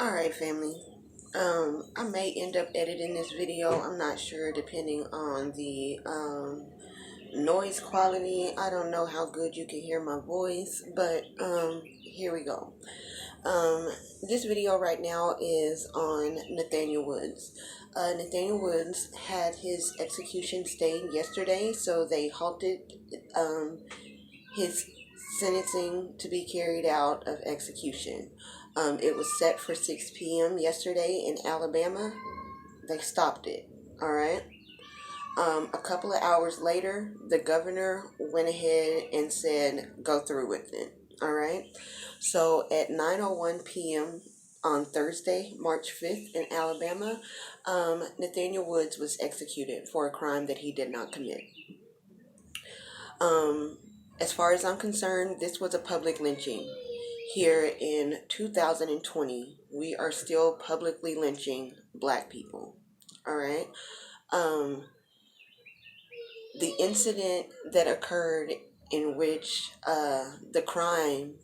Alright, family. I may end up editing this video. I'm not sure, depending on the noise quality. I don't know how good you can hear my voice, but here we go. This video right now is on Nathaniel Woods. Nathaniel Woods had his execution stayed yesterday, so they halted his sentencing to be carried out of execution. It was set for 6 p.m. yesterday in Alabama. They stopped it. All right. A couple of hours later, the governor went ahead and said, go through with it. All right. So at 9:01 p.m. on Thursday, March 5th in Alabama, Nathaniel Woods was executed for a crime that he did not commit. As far as I'm concerned, this was a public lynching. Here in 2020, we are still publicly lynching black people. All right. The incident that occurred in which the crime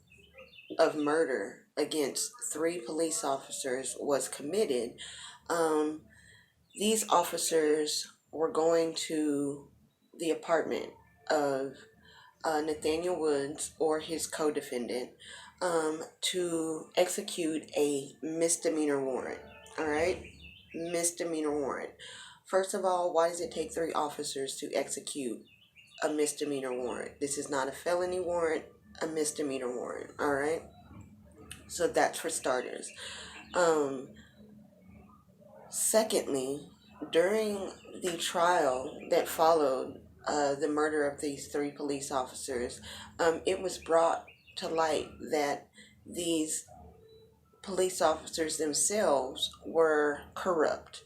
of murder against 3 police officers was committed, these officers were going to the apartment of Nathaniel Woods or his co-defendant to execute a misdemeanor warrant. All right, misdemeanor warrant. First of all, why does it take 3 officers to execute a misdemeanor warrant? This is not a felony warrant, a misdemeanor warrant. All right, so that's for starters. Secondly, during the trial that followed the murder of these 3 police officers, it was brought to light that these police officers themselves were corrupt.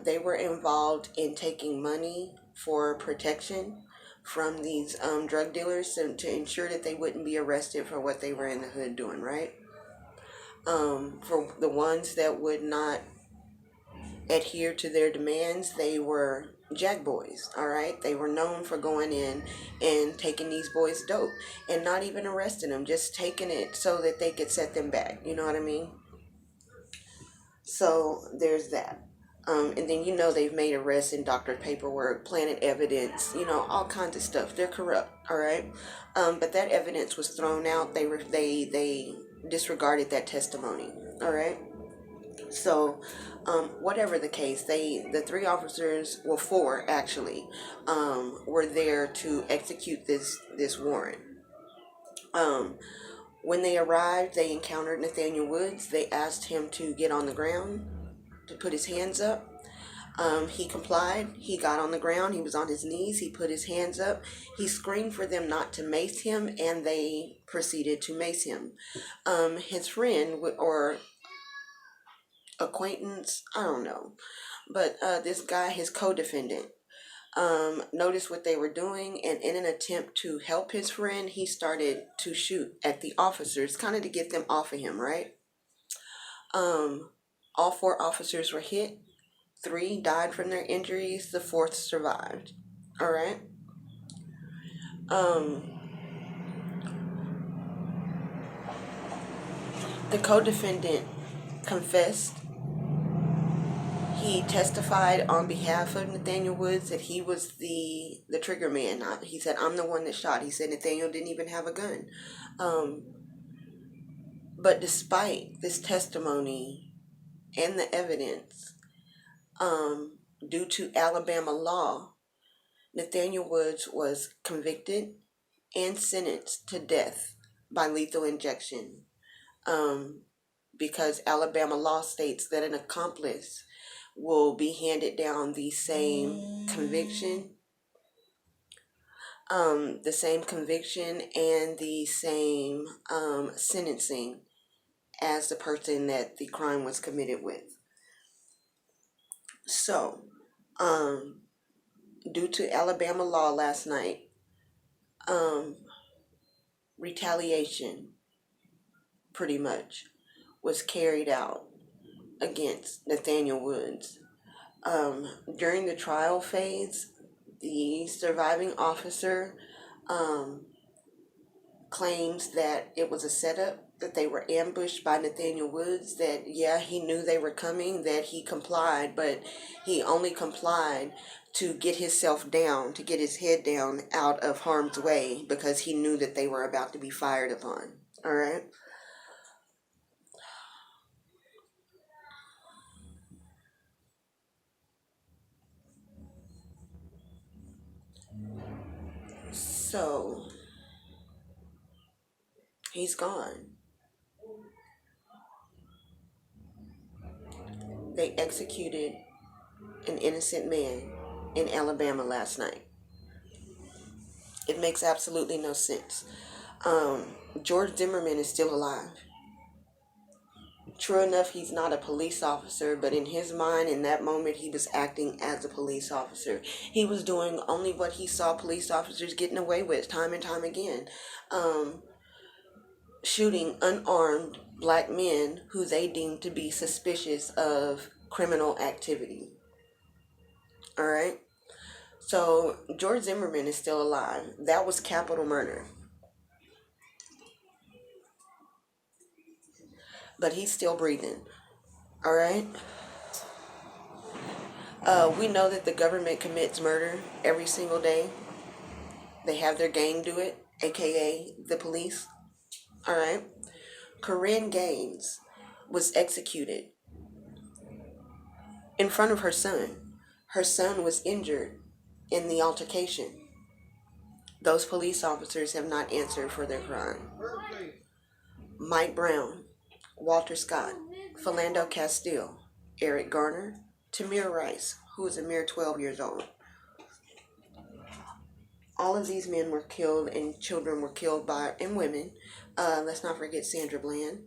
They were involved in taking money for protection from these drug dealers to ensure that they wouldn't be arrested for what they were in the hood doing, right? For the ones that would not adhere to their demands, they were jack boys. All right, they were known for going in and taking these boys dope and not even arresting them, just taking it so that they could set them back. You know what I mean? So there's that. And then they've made arrests and doctored paperwork, planted evidence, all kinds of stuff. They're corrupt. All right. But that evidence was thrown out. They disregarded that testimony. All right. So, whatever the case, the 3 officers, well, 4 actually, were there to execute this warrant. When they arrived, they encountered Nathaniel Woods. They asked him to get on the ground, to put his hands up. He complied. He got on the ground. He was on his knees. He put his hands up. He screamed for them not to mace him, and they proceeded to mace him. His friend, or acquaintance, I don't know, but this guy, his co-defendant, noticed what they were doing, and in an attempt to help his friend, he started to shoot at the officers, kind of to get them off of him, right? All 4 officers were hit. 3 died from their injuries. The 4th survived. All right. The co-defendant confessed. He testified on behalf of Nathaniel Woods that he was the trigger man. He said, I'm the one that shot. He said Nathaniel didn't even have a gun. But despite this testimony and the evidence, due to Alabama law, Nathaniel Woods was convicted and sentenced to death by lethal injection, because Alabama law states that an accomplice will be handed down the same conviction, and the same sentencing as the person that the crime was committed with. So, due to Alabama law last night, retaliation pretty much was carried out against Nathaniel Woods. During the trial phase, the surviving officer claims that it was a setup. that they were ambushed by Nathaniel Woods, that yeah, he knew they were coming, that he complied, but he only complied to get himself down, to get his head down out of harm's way, because he knew that they were about to be fired upon. All right. So he's gone. They executed an innocent man in Alabama last night. It makes absolutely no sense. George Zimmerman is still alive. True enough, he's not a police officer, but in his mind, in that moment, he was acting as a police officer. He was doing only what he saw police officers getting away with time and time again. Shooting unarmed black men who they deemed to be suspicious of criminal activity. All right? So, George Zimmerman is still alive. That was capital murder. But he's still breathing. All right? We know that the government commits murder every single day. They have their gang do it, aka the police. All right. Corinne Gaines was executed in front of her son. Her son was injured in the altercation. Those police officers have not answered for their crime. Mike Brown, Walter Scott, Philando Castile, Eric Garner, Tamir Rice, who is a mere 12 years old. All of these men were killed, and children were killed by, and women. Let's not forget Sandra Bland.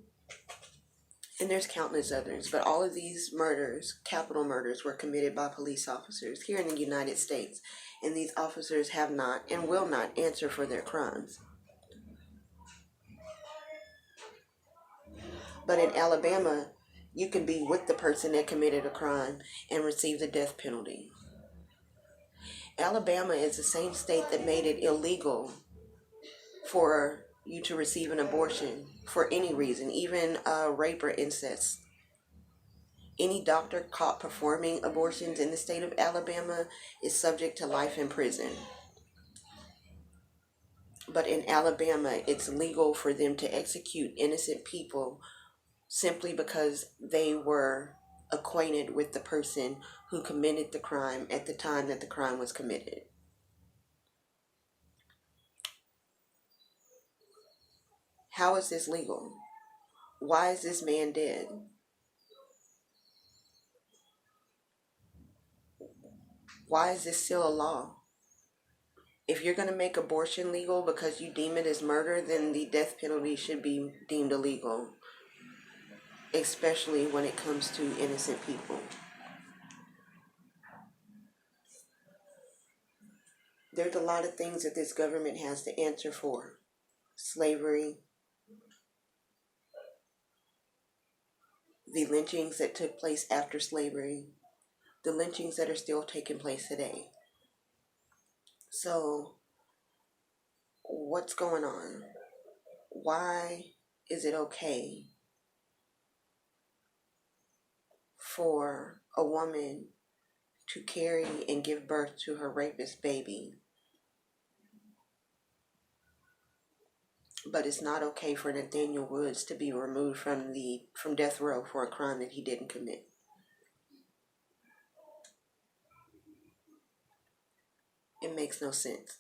And there's countless others. But all of these murders, capital murders, were committed by police officers here in the United States. And these officers have not and will not answer for their crimes. But in Alabama, you can be with the person that committed a crime and receive the death penalty. Alabama is the same state that made it illegal for you to receive an abortion for any reason, even rape or incest. Any doctor caught performing abortions in the state of Alabama is subject to life in prison. But in Alabama, it's legal for them to execute innocent people simply because they were acquainted with the person who committed the crime at the time that the crime was committed. How is this legal? Why is this man dead? Why is this still a law? If you're going to make abortion legal because you deem it as murder, then the death penalty should be deemed illegal, especially when it comes to innocent people. There's a lot of things that this government has to answer for. Slavery, the lynchings that took place after slavery, the lynchings that are still taking place today. So, what's going on? Why is it okay for a woman to carry and give birth to her rapist baby, but it's not okay for Nathaniel Woods to be removed from death row for a crime that he didn't commit? It makes no sense.